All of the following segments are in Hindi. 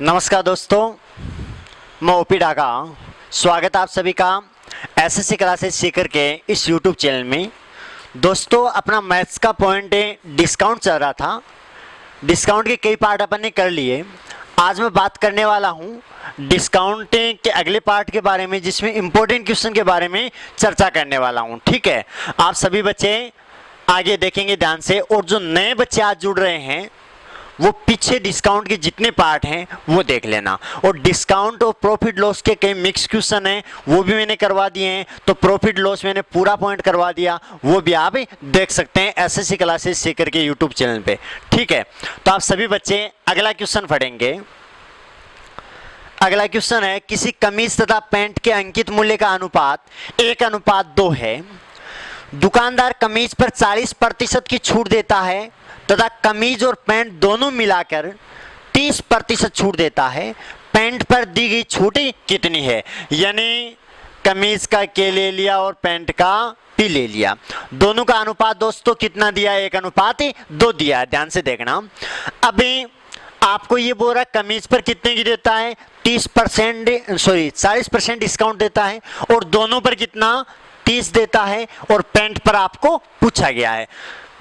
नमस्कार दोस्तों, मैं ओपी डागा। स्वागत है आप सभी का एसएससी क्लासेस सीकर के इस यूट्यूब चैनल में। दोस्तों, अपना मैथ्स का पॉइंट डिस्काउंट चल रहा था। डिस्काउंट के कई पार्ट अपन ने कर लिए। आज मैं बात करने वाला हूँ डिस्काउंट के अगले पार्ट के बारे में, जिसमें इम्पोर्टेंट क्वेश्चन के बारे में चर्चा करने वाला हूँ। ठीक है, आप सभी बच्चे आगे देखेंगे ध्यान से, और जो नए बच्चे आज जुड़ रहे हैं वो पीछे डिस्काउंट के जितने पार्ट हैं वो देख लेना। और डिस्काउंट और प्रॉफिट लॉस के कई मिक्स क्वेश्चन हैं, वो भी मैंने करवा दिए हैं। तो प्रॉफिट लॉस मैंने पूरा पॉइंट करवा दिया, वो भी आप देख सकते हैं एसएससी क्लासेस सीकर के यूट्यूब चैनल पे। ठीक है, तो आप सभी बच्चे अगला क्वेश्चन पढ़ेंगे। अगला क्वेश्चन है, किसी कमीज तथा पैंट के अंकित मूल्य का अनुपात 1:2 है। दुकानदार कमीज पर 40% की छूट देता है तथा कमीज और पैंट दोनों मिलाकर 30% छूट देता है। पैंट पर दी गई छूट कितनी है? यानी कमीज का के ले लिया और पैंट का पी ले लिया। दोनों का अनुपात दोस्तों कितना दिया है? 1:2 दिया है। ध्यान से देखना। अभी आपको ये बोल रहा है कमीज पर कितने की देता है? 40% डिस्काउंट देता है, और दोनों पर कितना? 30 देता है, और पैंट पर आपको पूछा गया है।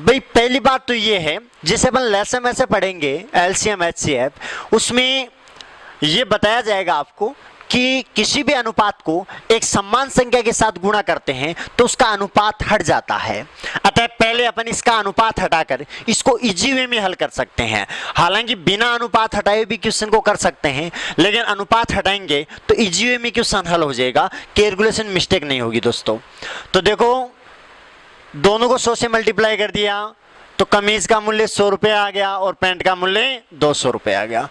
भाई पहली बात तो ये है, जिसे अपन लेसन में से पढ़ेंगे एलसीएम एचसीएफ, उसमें ये बताया जाएगा आपको कि किसी भी अनुपात को एक समान संख्या के साथ गुणा करते हैं तो उसका अनुपात हट जाता है। अतः पहले अपन इसका अनुपात हटाकर इसको इजी वे में हल कर सकते हैं। हालांकि बिना अनुपात हटाए भी क्वेश्चन को कर सकते हैं, लेकिन अनुपात हटाएंगे तो इजी वे में क्वेश्चन हल हो जाएगा, कैलकुलेशन मिस्टेक नहीं होगी दोस्तों। तो देखो, दोनों को 100 से मल्टीप्लाई कर दिया तो कमीज का मूल्य 100 रुपये आ गया और पैंट का मूल्य 200 रुपये आ गया।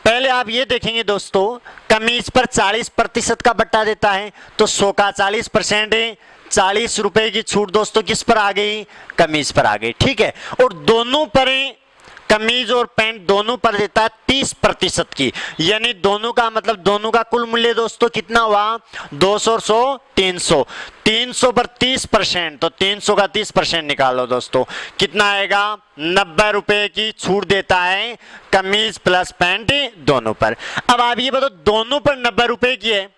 पहले आप ये देखेंगे दोस्तों, कमीज पर 40% का बट्टा देता है तो 100 का 40% 40 रुपए की छूट दोस्तों किस पर आ गई? कमीज पर आ गई। ठीक है, और दोनों पर कमीज और पैंट दोनों पर देता है 30% की, यानी दोनों का मतलब दोनों का कुल मूल्य दोस्तों कितना हुआ? 200 और 100 300। 300 पर 30%, तो 300 का 30% निकालो दोस्तों, कितना आएगा? 90 रुपए की छूट देता है कमीज प्लस पैंट दोनों पर। अब आप ये बताओ, दोनों पर 90 रुपए की है,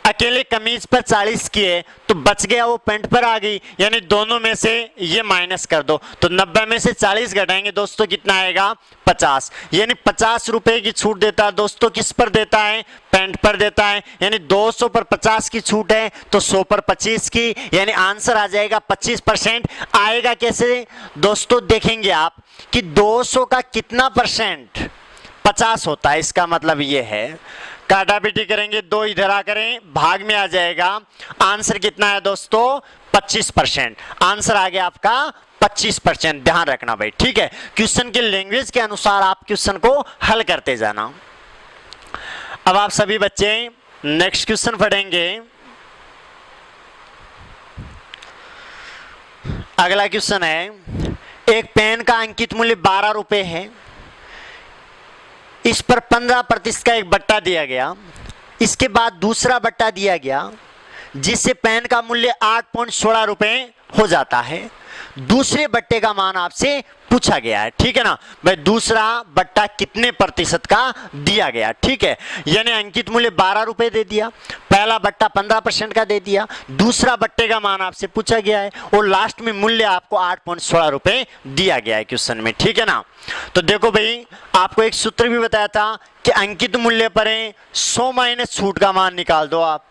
अकेले कमीज पर 40 की है, तो बच गया वो पैंट पर आ गई, यानी दोनों में से ये माइनस कर दो, तो 90 में से 40 घटाएंगे दोस्तों, कितना आएगा? 50। यानी 50 रुपए की छूट देता है दोस्तों, किस पर देता है? पैंट पर देता है। यानी 200 पर 50 की छूट है तो 100 पर 25 की, यानी आंसर आ जाएगा 25%। आएगा कैसे दोस्तों? देखेंगे आप कि 200 का कितना परसेंट 50 होता है, इसका मतलब ये है, काटापीटी करेंगे, 2 इधर आ करें, भाग में आ जाएगा। आंसर कितना है दोस्तों? 25%। आंसर आ गया आपका 25%। ध्यान रखना भाई, ठीक है। क्वेश्चन के लैंग्वेज के अनुसार आप क्वेश्चन को हल करते जाना। अब आप सभी बच्चे नेक्स्ट क्वेश्चन पढ़ेंगे। अगला क्वेश्चन है, एक पेन का अंकित मूल्य 12 रुपए है, इस पर 15% का एक बट्टा दिया गया, इसके बाद दूसरा बट्टा दिया गया जिससे पेन का मूल्य 8.16 रुपए हो जाता है। दूसरे बट्टे का मान आपसे पूछा गया है। ठीक है ना भाई, दूसरा बट्टा कितने प्रतिशत का दिया गया? ठीक है, यानी अंकित मूल्य 12 रुपए दे दिया, पहला बट्टा 15% का दे दिया, दूसरा बट्टे का मान आपसे पूछा गया है, और लास्ट में मूल्य आपको 8.16 रुपए दिया गया है क्वेश्चन में। ठीक है ना, तो देखो भाई, आपको एक सूत्र भी बताया था कि अंकित मूल्य पर 100 माइनस छूट का मान निकाल दो आप,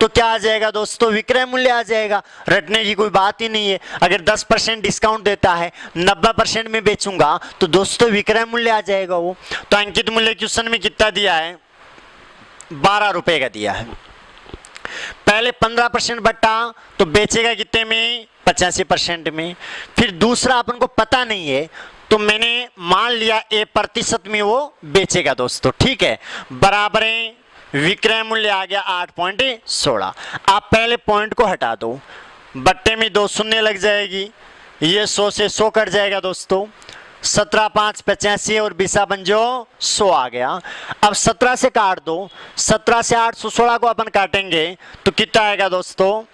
तो क्या आ जाएगा दोस्तों? विक्रय मूल्य आ जाएगा। रटने की कोई बात ही नहीं है। अगर 10% डिस्काउंट देता है, 90% में बेचूंगा, तो दोस्तों विक्रय मूल्य आ जाएगा वो। तो अंकित मूल्य क्वेश्चन में कितना दिया है? 12 रुपए का दिया है। पहले 15% बट्टा, तो बेचेगा कितने में? 85% में। फिर दूसरा अपन को पता नहीं है, तो मैंने मान लिया 1% में वो बेचेगा दोस्तों। ठीक है, बराबर विक्रय मूल्य आ गया 8.16। आप पहले पॉइंट को हटा दो, बट्टे में 2 शून्य लग जाएगी, ये 100 से 100 कट जाएगा दोस्तों। 17 5 85 और 20 पंजो 100 आ गया। अब 17 से काट दो, 17 से 816 को अपन काटेंगे तो कितना आएगा दोस्तों?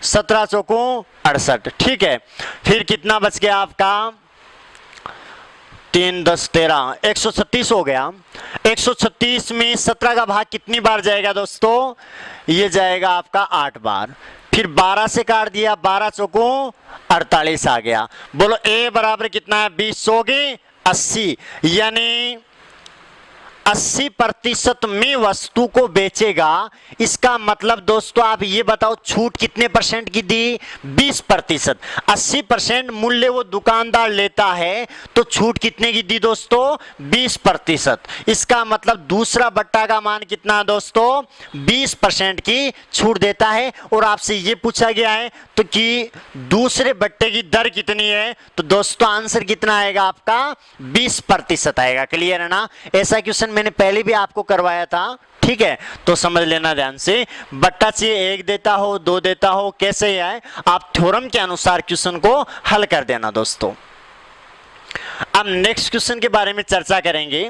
17 चौको 68। ठीक है, फिर कितना बच गया आपका? 3 10 13 136 हो गया। 136 में 17 का भाग कितनी बार जाएगा दोस्तों? ये जाएगा आपका 8 बार। फिर 12 से काट दिया, 12 चौकों 48 आ गया। बोलो ए बराबर कितना है? 20 होगी 80, यानी 80% में वस्तु को बेचेगा। इसका मतलब दोस्तों आप ये बताओ छूट कितने परसेंट की दी? 20%। 80% मूल्य वो दुकानदार लेता है तो छूट कितने की दी दोस्तों? 20%। इसका मतलब दूसरा बट्टा का मान कितना है दोस्तों? 20% की छूट देता है। और आपसे ये पूछा गया है तो कि दूसरे बट्टे की दर कितनी है, तो दोस्तों आंसर कितना आएगा आपका? 20% आएगा। क्लियर है ना? ऐसा क्वेश्चन मैंने पहले भी आपको करवाया था, ठीक है? तो समझ लेना ध्यान से। बट्टा चाहिए 1 देता हो, 2 देता हो, कैसे ही आए, आप थ्योरम के अनुसार क्वेश्चन को हल कर देना दोस्तों। अब नेक्स्ट क्वेश्चन के बारे में चर्चा करेंगे।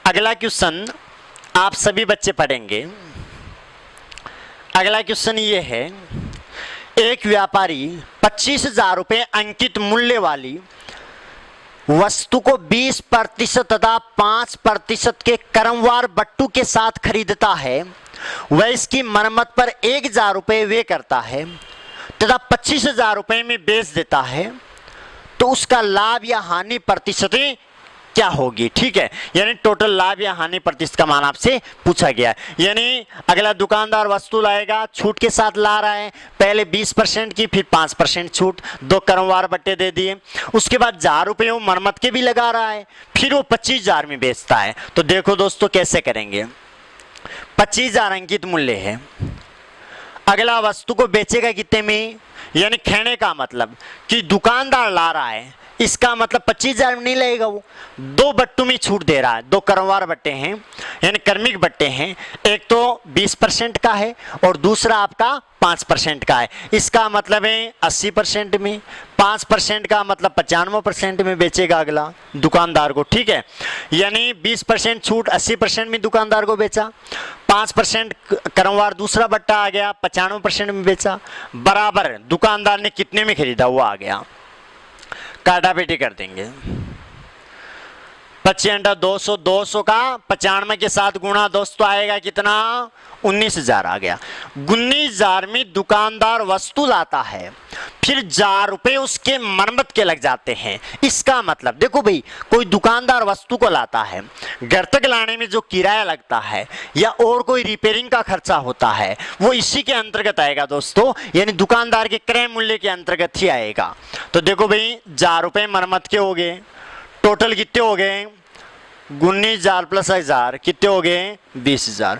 अगला क्वेश्चन आप सभी बच्चे पढ़ेंगे। अगला क्वेश्चन ये है, एक व्यापारी 25,000 रुपए अंकित मूल्य वाली वस्तु को 20% तथा 5% के क्रमवार बट्टू के साथ खरीदता है। वह इसकी मरम्मत पर 1,000 रुपए व्यय करता है तथा 25,000 रुपए में बेच देता है, तो उसका लाभ या हानि प्रतिशत क्या होगी? ठीक है, यानी टोटल लाभ या हानि प्रतिशत का मान आपसे पूछा गया है। यानी अगला दुकानदार वस्तु लाएगा, छूट के साथ ला रहा है। पहले 20% की, फिर 5% छूट, 2 क्रमवार बट्टे दे दिए। उसके बाद 1,000 रुपये वो मरम्मत के भी लगा रहा है, फिर वो 25,000 में बेचता है। तो देखो दोस्तों कैसे करेंगे। 25,000 अंकित मूल्य है। अगला वस्तु को बेचेगा कितने में? यानी कहने का मतलब कि दुकानदार ला रहा है, इसका मतलब 25,000 में नहीं लगेगा, वो 2 बट्टों में छूट दे रहा है। 2 क्रमवार बट्टे हैं, यानी क्रमिक बट्टे हैं। एक तो 20% का है और दूसरा आपका 5% का है। इसका मतलब है 80% में, 5% का मतलब 95% में बेचेगा अगला दुकानदार को, ठीक है? यानी 20% छूट, 80% में दुकानदार को बेचा, 5% क्रमवार दूसरा बट्टा आ गया, 95% में बेचा। बराबर दुकानदार ने कितने में खरीदा वो आ गया। काटा पेटी कर देंगे। 25 200, 200 का 95 के साथ गुणा दोस्तों आएगा कितना? 19,000 आ गया। 19,000 में दुकानदार वस्तु लाता है, फिर 1,000 रुपए उसके मरम्मत के लग जाते हैं। इसका मतलब देखो भाई, कोई दुकानदार वस्तु को लाता है, घर तक लाने में जो किराया लगता है या और कोई रिपेयरिंग का खर्चा होता है वो इसी के अंतर्गत आएगा दोस्तों, यानी दुकानदार के क्रय मूल्य के अंतर्गत ही आएगा। तो देखो भाई 1,000 रुपए मरम्मत के हो गए, टोटल कितने हो गए? 19,000 प्लस 1,000 कितने हो गए? 20,000।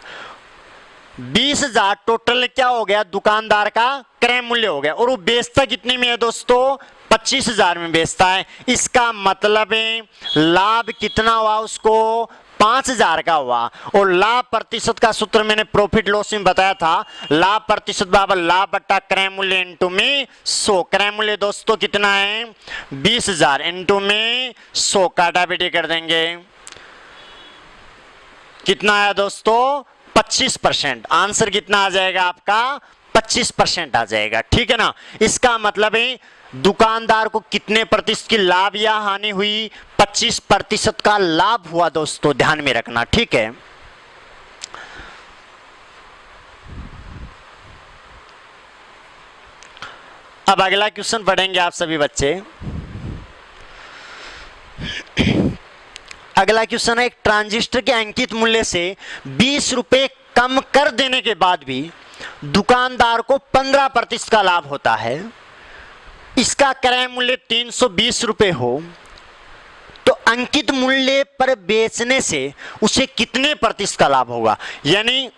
20,000 टोटल क्या हो गया? दुकानदार का क्रय मूल्य हो गया। और वो बेचता कितने में है दोस्तों? 25,000 में बेचता है। इसका मतलब है लाभ कितना हुआ उसको? 5,000 का हुआ। और लाभ प्रतिशत का सूत्र मैंने प्रॉफिट लॉस में बताया था, लाभ प्रतिशत बराबर लाभ बट्टा क्रय मूल्य इंटू में 100। क्रय मूल्य दोस्तों कितना है? 20,000 इंटू में 100। काटा बेटी कर देंगे। कितना आया दोस्तों? 25%। आंसर कितना आ जाएगा आपका? 25% आ जाएगा, ठीक है ना? इसका मतलब है दुकानदार को कितने प्रतिशत की लाभ या हानि हुई? 25% का लाभ हुआ दोस्तों, ध्यान में रखना, ठीक है? अब अगला क्वेश्चन पढ़ेंगे आप सभी बच्चे। अगला क्वेश्चन है, एक ट्रांजिस्टर के अंकित मूल्य से 20 रुपए कम कर देने के बाद भी दुकानदार को 15% का लाभ होता है। इसका क्रय मूल्य 320 रुपए हो तो अंकित मूल्य पर बेचने से उसे कितने प्रतिशत का लाभ होगा? यानी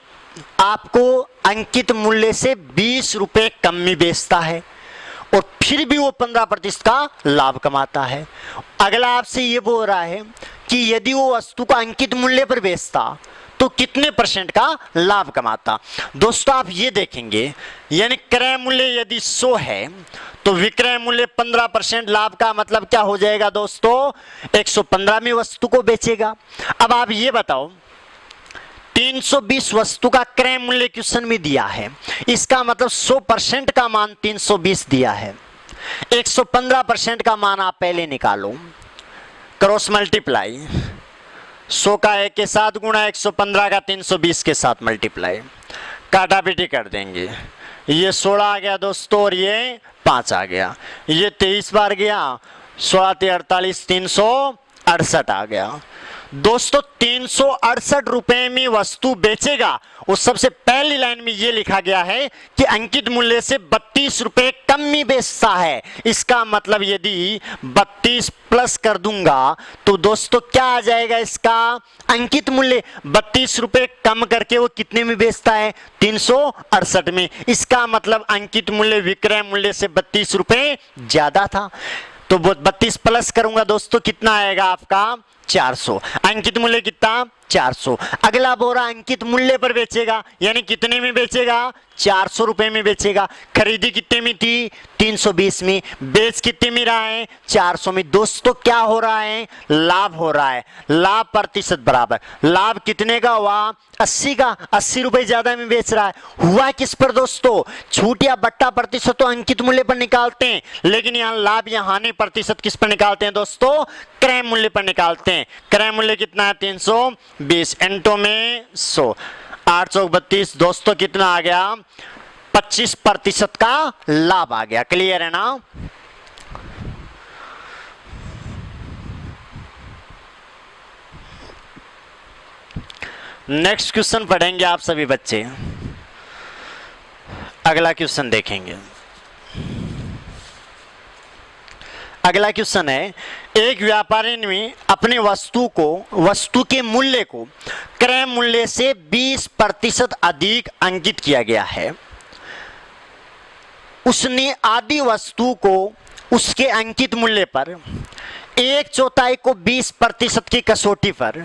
आपको अंकित मूल्य से 20 रुपए कम में बेचता है और फिर भी वो 15% का लाभ कमाता है। अगला आपसे ये बोल रहा है कि यदि वो वस्तु को अंकित मूल्य पर बेचता तो कितने % का लाभ कमाता? दोस्तों आप ये देखेंगे, यानी क्रय मूल्य यदि 100 है तो विक्रय मूल्य 15% लाभ का मतलब क्या हो जाएगा दोस्तों? 115 में वस्तु को बेचेगा। अब आप ये बताओ, 320 वस्तु का क्रय मूल्य क्वेश्चन में दिया है, इसका मतलब 100% का मान 320 दिया है। 115% का मान आप पहले निकालो। क्रॉस मल्टीप्लाई, 100 का 1 के साथ गुणा, 115 का 320 के साथ मल्टीप्लाई, काटा पीटी कर देंगे। ये 16 आ गया दोस्तों और ये 5 आ गया, ये 23 बार गया, 16 48 368 आ गया। दोस्तों 368 रुपए में वस्तु बेचेगा और सबसे पहली लाइन में यह लिखा गया है कि अंकित मूल्य से 32 रुपए कम में बेचता है। इसका मतलब यदि 32 प्लस कर दूंगा तो दोस्तों क्या आ जाएगा, इसका अंकित मूल्य 32 रुपए कम करके वो कितने में बेचता है, 368 में। इसका मतलब अंकित मूल्य विक्रय मूल्य से 32 रुपए ज्यादा था। तो 32 प्लस करूंगा दोस्तों कितना आएगा आपका, 400। अंकित मूल्य कितना, 400। अगला बोरा अंकित मूल्य पर बेचेगा, यानी कितने में बेचेगा, 400 रुपए में बेचेगा। खरीदी कितने में थी, 320 में, बेच कितने में रहा है, 400 में। दोस्तों क्या हो रहा है, लाभ हो रहा है। लाभ प्रतिशत बराबर, लाभ कितने का हुआ, 80 का, 80 रुपए ज्यादा में बेच रहा है। हुआ किस पर दोस्तों, छूट या बट्टा प्रतिशत तो अंकित मूल्य पर निकालते हैं, लेकिन यहाँ लाभ या हानि प्रतिशत किस पर निकालते हैं दोस्तों, क्रय मूल्य पर निकालते हैं। क्रय मूल्य कितना है, 320 एंटो में 100, 8 चौक 32। दोस्तों कितना आ गया, 25% का लाभ आ गया। क्लियर है ना। नेक्स्ट क्वेश्चन पढ़ेंगे आप सभी बच्चे। अगला क्वेश्चन देखेंगे। अगला क्वेश्चन है, एक व्यापारी ने अपने वस्तु के मूल्य को क्रय मूल्य से 20% अधिक अंकित किया गया है। उसने आदि वस्तु को उसके अंकित मूल्य पर 1/4 को 20% की कसौटी पर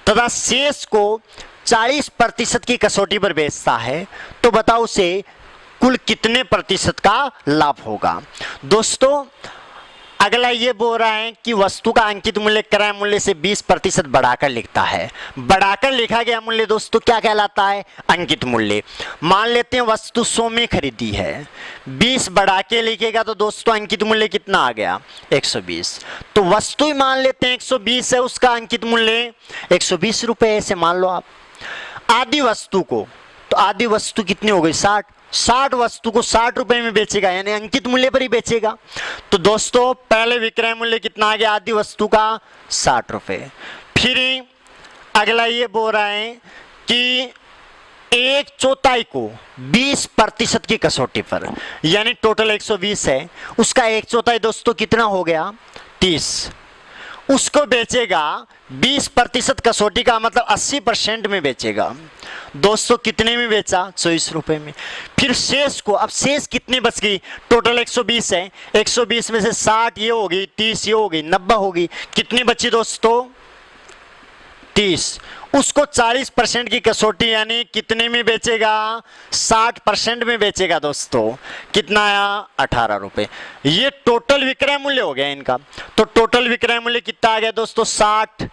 तथा शेष को 40% की कसौटी पर बेचता है, तो बताओ उसे कुल कितने प्रतिशत का लाभ होगा। दोस्तों अगला ये बोल रहा है कि वस्तु का अंकित मूल्य क्रय मूल्य से 20% बढ़ाकर लिखता है। बढ़ाकर लिखा गया मूल्य दोस्तों क्या कहलाता है, अंकित मूल्य। मान लेते हैं वस्तु 100 में खरीदी है, 20 बढ़ा के लिखेगा तो दोस्तों अंकित मूल्य कितना आ गया, 120। तो वस्तु ही मान लेते हैं 120 है, उसका अंकित मूल्य 120 रुपए ऐसे मान लो आप। आदि वस्तु को, तो आदि वस्तु कितनी हो गई, 60 वस्तु को 60 रुपए में बेचेगा, यानी अंकित मूल्य पर ही बेचेगा। तो दोस्तों पहले विक्रय मूल्य कितना आ गया आदि वस्तु का, 60 रुपए। फिर अगला ये बोल रहा है कि 1/4 को 20% की कसौटी पर, यानी टोटल 120 है, उसका 1/4 दोस्तों कितना हो गया, 30। उसको बेचेगा 20% कसौटी का मतलब 80% में बेचेगा। दोस्तों कितने में बेचा, 24 रुपए में। फिर शेष को, अब शेष कितनी बच गई, टोटल 120 है, 120 में से 60 ये होगी, 30 ये होगी, 90 होगी, कितनी बची दोस्तों, 30। उसको 40% की कसौटी यानी कितने में बेचेगा, 60% में बेचेगा दोस्तों। कितना आया, 18 रुपए। ये टोटल विक्रय मूल्य हो गया इनका। तो टोटल विक्रय मूल्य कितना आ गया दोस्तों, 60,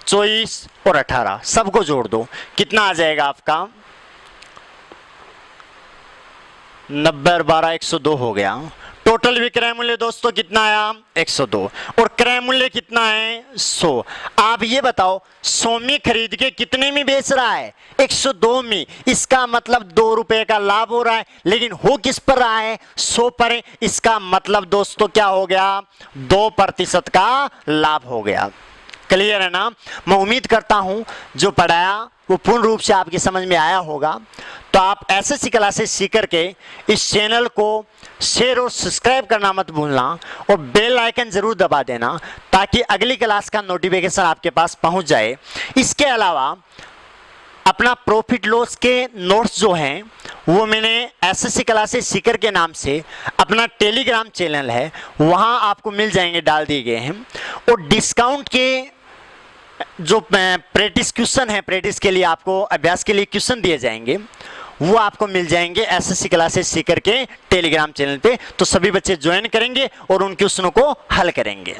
24 और 18 सबको जोड़ दो, कितना आ जाएगा आपका, 90 और 12 102 हो गया। टोटल विक्रय मूल्य दोस्तों कितना आया, 102, और क्रय मूल्य कितना है, 100। आप ये बताओ 100 में खरीद के कितने में बेच रहा है, 102 में। इसका मतलब 2 रुपए का लाभ हो रहा है, लेकिन हो किस पर रहा है, 100 पर। इसका मतलब दोस्तों क्या हो गया, 2% का लाभ हो गया। क्लियर है ना। मैं उम्मीद करता हूं जो पढ़ाया वो पूर्ण रूप से आपकी समझ में आया होगा। तो आप एसएससी क्लासेस सीख करके इस चैनल को शेयर और सब्सक्राइब करना मत भूलना, और बेल आइकन जरूर दबा देना ताकि अगली क्लास का नोटिफिकेशन आपके पास पहुंच जाए। इसके अलावा अपना प्रॉफिट लॉस के नोट्स जो हैं वो मैंने एसएससी क्लासेस सीकर के नाम से अपना टेलीग्राम चैनल है, वहां आपको मिल जाएंगे, डाल दिए गए हैं। और डिस्काउंट के जो प्रैक्टिस क्वेश्चन है, प्रैक्टिस के लिए आपको अभ्यास के लिए क्वेश्चन दिए जाएंगे, वो आपको मिल जाएंगे एसएससी क्लासेस सीकर के टेलीग्राम चैनल पे। तो सभी बच्चे ज्वाइन करेंगे और उन क्वेश्चनों को हल करेंगे।